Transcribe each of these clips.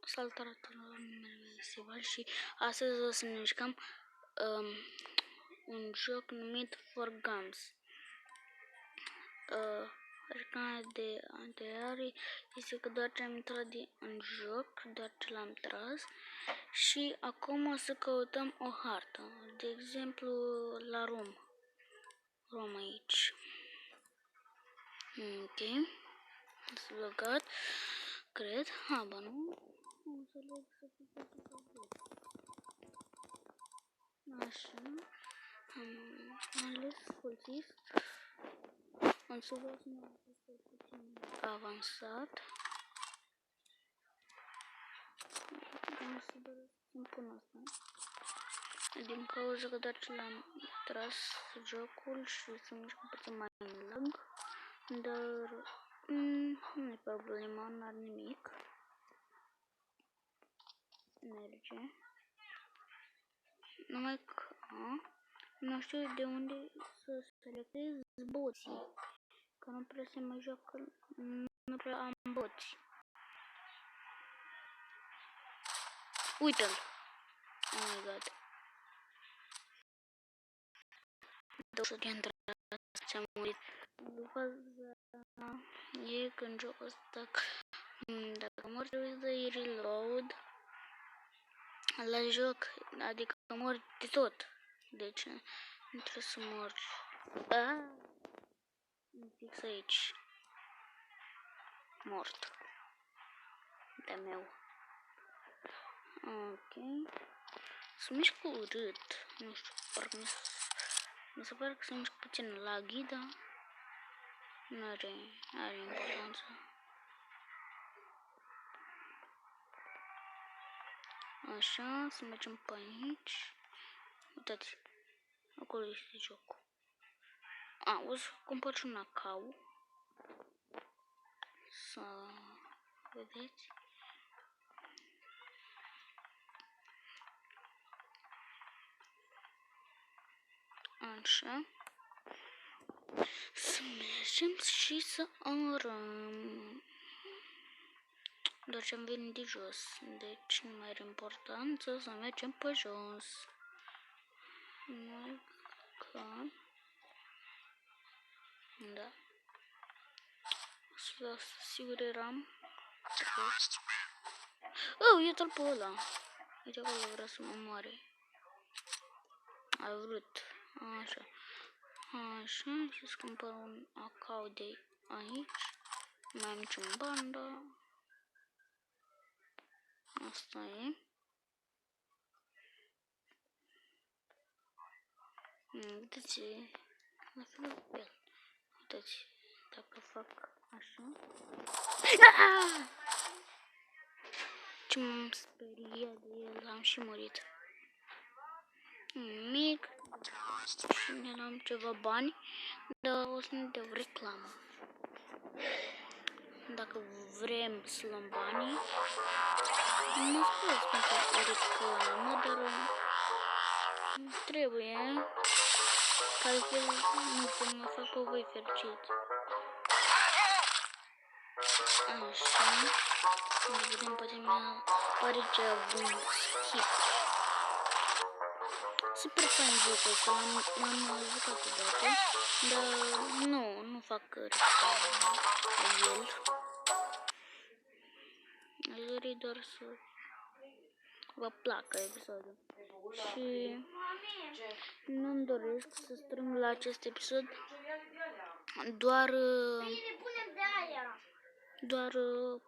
Salutare tuturor, numele meu este Val și astăzi o să ne jucăm un joc numit For Guns. Reclama de anterior este că doar ce am intrat în joc, doar ce l-am tras și acum o să căutăm o hartă, de exemplu la Rom aici. Ok, s-a logat, cred, ba nu, înțeleg să fie așa, am ales polițist, am să vreau să mă puțin avansat, am să vreau să pun asta, din cauza că doar ce l-am tras jocul și să mișcă puțin mai în lag, dar nu e problema, n-ar nimic, merge. Numai că nu știu de unde să selectez boții, că nu prea se mai joacă, nu prea am boți. Uite-l! Oh my god! 200 de intrat, ce-am murit. Faza e când jocul ăsta, dacă mor trebuie să-i reload la joc, adică mor de tot. Deci nu trebuie să mor. Fix aici. Mort. De meu. Ok. Se mișcă urât. Nu știu, parcă mi se pare că se mișcă puțin la ghida. Nu are importanță. Așa, să mergem pe aici. Uitați, acolo este jocul. O să cumpăr și un acau. Să vedeți. Așa. Să mergem și să orăm. Doar ce am venit de jos. Deci nu mai are importanță să mergem pe jos. Numai că... Da. Sigur eram. Uite-l pe ăla. Uite acolo vrea să mă moare. A vrut. Așa. Așa, și să cumpăr un acau de aici. Mai am niciun bandă. Asta e. Uitați, la fel pe el. Uitați, dacă fac așa. Ce m-am speriat de el, am și murit. Nimic. Și ne am ceva bani, dar o să ne dau reclamă. Dacă vrem să luăm banii, nu spuneți pentru o reclamă, dar trebuie, ca altfel nu pot mă fac o voi fericiți. Așa, să vedem, poate mi-a pare ceva un skip. Super fain jocul ăsta, l-am jucat odată, dar nu fac reclamă la el. Aș dori doar să vă placă episodul. Și nu-mi doresc să strâng la acest episod doar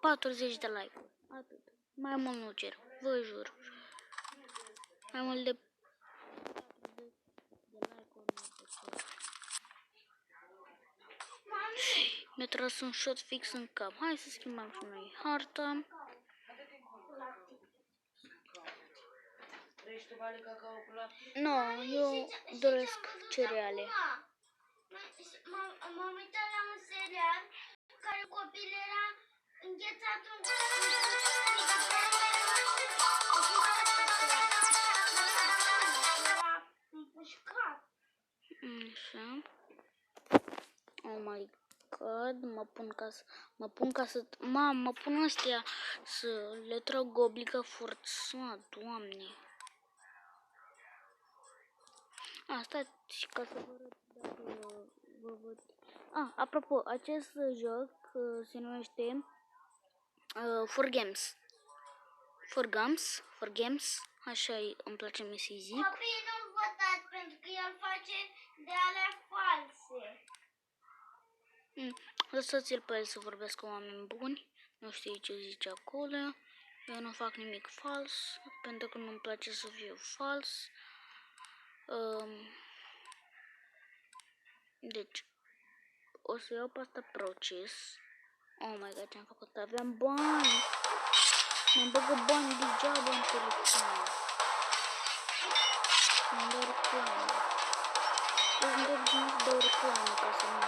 40 de like-uri. Atât. Mai mult nu cer, vă jur. Mai mult de 40 de like-uri nu cer. Mi-a tras un shot fix în cap. Hai să schimbăm și noi harta. Nu, eu doresc cereale. M-am uitat la un serial care copil era înghețat Așa. Oh my god, mă pun astea să le trag obligat forțat, Doamne. Asta și ca să vă arăt dacă vă văd. Apropo, acest joc se numește For Games, așa îmi place mie să-i zic. Copiii nu votați pentru că el face de alea false. Lăsați-l pe el să vorbească cu oameni buni. Nu știu ce zice acolo. Eu nu fac nimic fals, pentru că nu-mi place să fiu fals. Deci, o să iau pe asta proces. Oh my god, ce-am făcut? Aveam bani. Mi-am băgat bani degeaba în telefon. Mi-am dat reclamă. Eu îmi dau reclamă ca să nu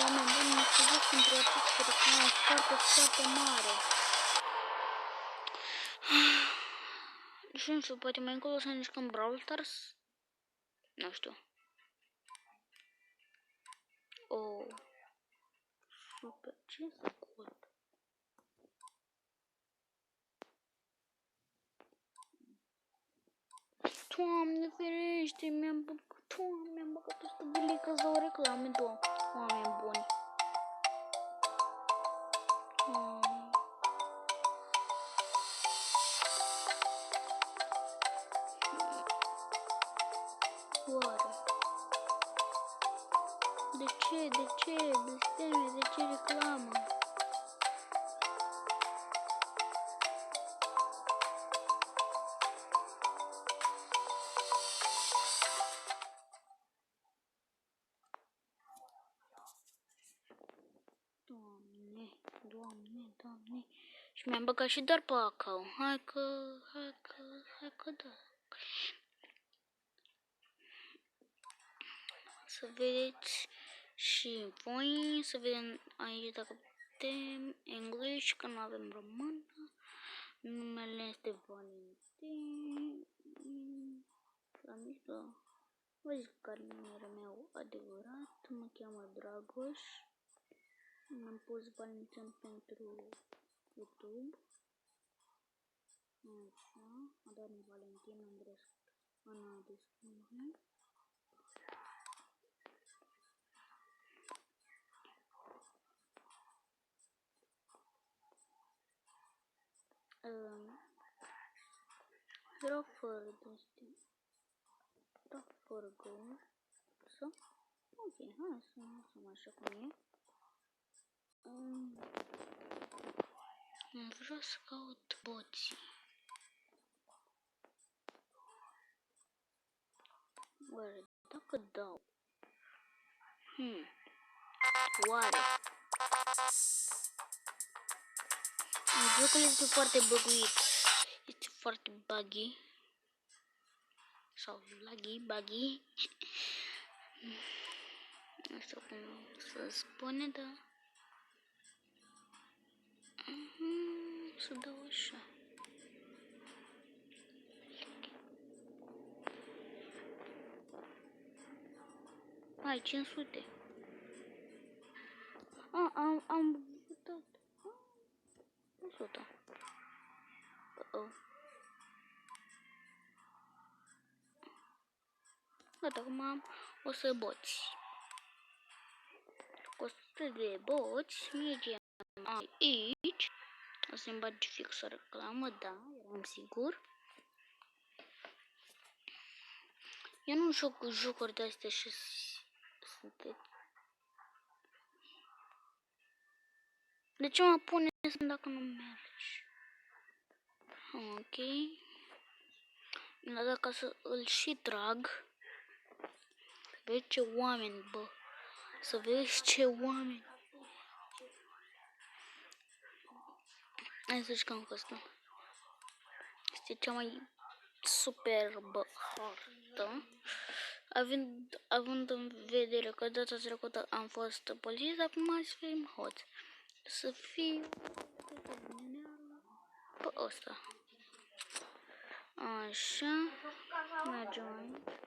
oameni buni, mulțumesc pentru această reclamă foarte mare. Și nu știu, poate mai încolo să ne jucăm Brawl Stars? Nu știu. Oh, super, ce s-a făcut? Doamne ferește, mi-am băgat o stăbulică să o reclame, oameni buni. Oare? De ce? Blesteme, de ce reclamă? Doamne. Și mi-am băgat și doar pe account. Hai că da. Să vedeți și voi, să vedem aici dacă putem English, că nu avem română. Numele este Valentin. Vă zic care numele meu adevărat, mă cheamă Dragoș. Am pus Valentin pentru YouTube. Așa, dar nu Valentin, Ana descrie. Vreau fără găuri. Ok, hai să lăsăm așa cum e. Vreau să caut boții. Oare dacă dau? Oare? Jocul este foarte băguit. Este foarte buggy. Sau buggy. Nu știu cum să spune, dar... Să dau așa. Hai, 500. Am votat. 100. Gata, acum am 100 boți. Cu 100 de boți mergem aici. O să-mi bagi fix o reclamă, da, eram sigur. Eu nu joc cu jocuri de astea și sunteți. De ce mă pune dacă nu mergi? Ok. Dar dacă să îl și trag. Vezi ce oameni, bă. Să vezi ce oameni. Hai să jucăm cu asta. Este cea mai superbă hartă. Având în vedere că data trecută am fost polițist, acum hai să fim hoți. Să fiu... pe ăsta. Așa. Mergem aici.